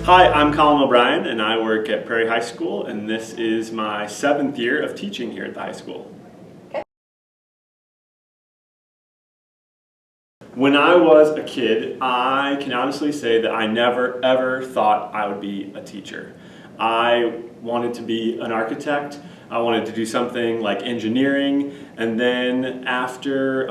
Hi, I'm Colin OBrien and I work at Prairie High School, and this is my 7th year of teaching here at the high school. Okay. When I was a kid, I can honestly say that I never ever thought I would be a teacher. I wanted to be an architect. I wanted to do something like engineering, and then after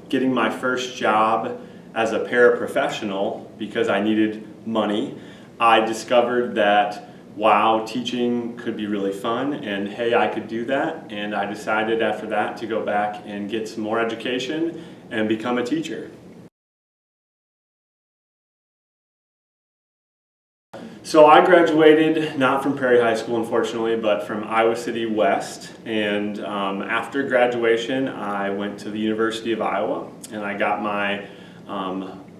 getting my first job as a paraprofessional, because I needed money, I discovered that, wow, teaching could be really fun, and hey, I could do that, and I decided after that to go back and get some more education and become a teacher. So I graduated not from Prairie High School, unfortunately, but from Iowa City West, and after graduation I went to the University of Iowa, and I got my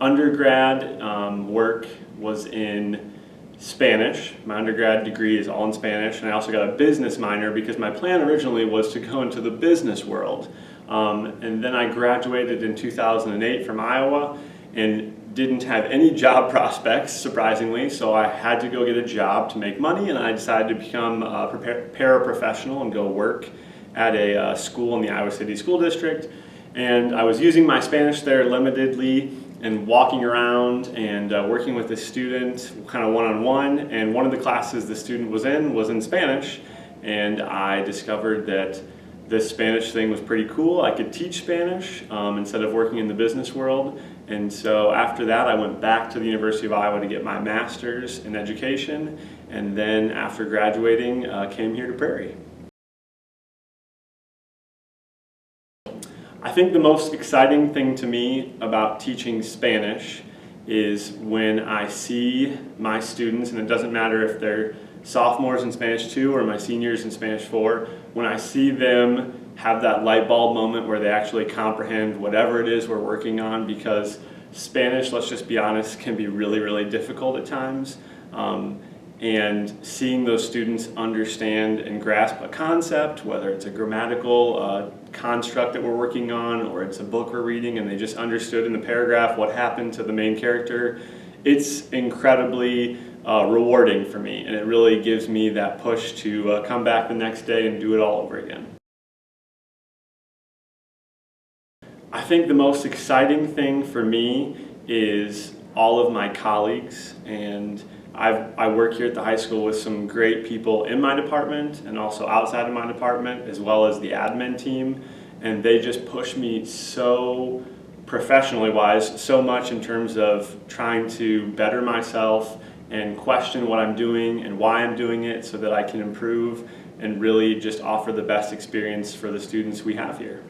undergrad work was in Spanish. My undergrad degree is all in Spanish, and I also got a business minor because my plan originally was to go into the business world. And then I graduated in 2008 from Iowa and didn't have any job prospects, surprisingly, so I had to go get a job to make money, and I decided to become a paraprofessional and go work at a school in the Iowa City School District. And I was using my Spanish there limitedly and walking around and working with a student kind of one-on-one, and one of the classes the student was in Spanish, and I discovered that this Spanish thing was pretty cool. I could teach Spanish instead of working in the business world, and so after that I went back to the University of Iowa to get my master's in education, and then after graduating came here to Prairie. I think the most exciting thing to me about teaching Spanish is when I see my students, and it doesn't matter if they're sophomores in Spanish 2 or my seniors in Spanish 4, when I see them have that light bulb moment where they actually comprehend whatever it is we're working on, because Spanish, let's just be honest, can be really, really difficult at times. And seeing those students understand and grasp a concept, whether it's a grammatical construct that we're working on or it's a book we're reading and they just understood in the paragraph what happened to the main character, it's incredibly rewarding for me, and it really gives me that push to come back the next day and do it all over again. I think the most exciting thing for me is all of my colleagues, and I work here at the high school with some great people in my department and also outside of my department, as well as the admin team, and they just push me so professionally wise, so much in terms of trying to better myself and question what I'm doing and why I'm doing it so that I can improve and really just offer the best experience for the students we have here.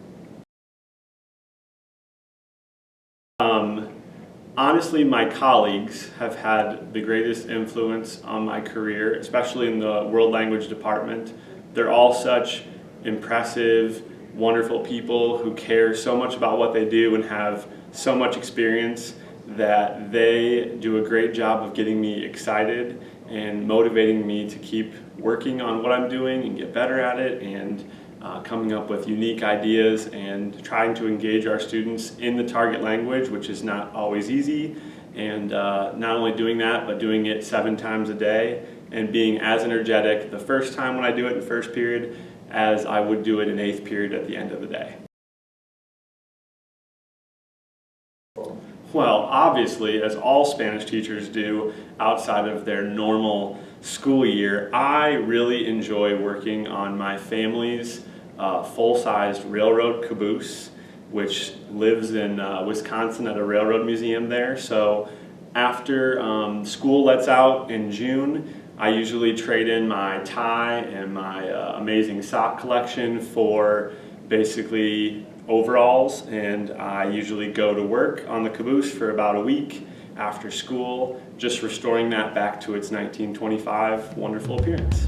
Honestly, my colleagues have had the greatest influence on my career, especially in the world language department. They're all such impressive, wonderful people who care so much about what they do and have so much experience that they do a great job of getting me excited and motivating me to keep working on what I'm doing and get better at it, and coming up with unique ideas and trying to engage our students in the target language, which is not always easy, and not only doing that, but doing it 7 times a day and being as energetic the first time when I do it in first period as I would do it in 8th period at the end of the day. Well, obviously, as all Spanish teachers do outside of their normal school year, I really enjoy working on my family's full-sized railroad caboose, which lives in Wisconsin at a railroad museum there. So after school lets out in June, I usually trade in my tie and my amazing sock collection for basically overalls, and I usually go to work on the caboose for about a week after school, just restoring that back to its 1925 wonderful appearance.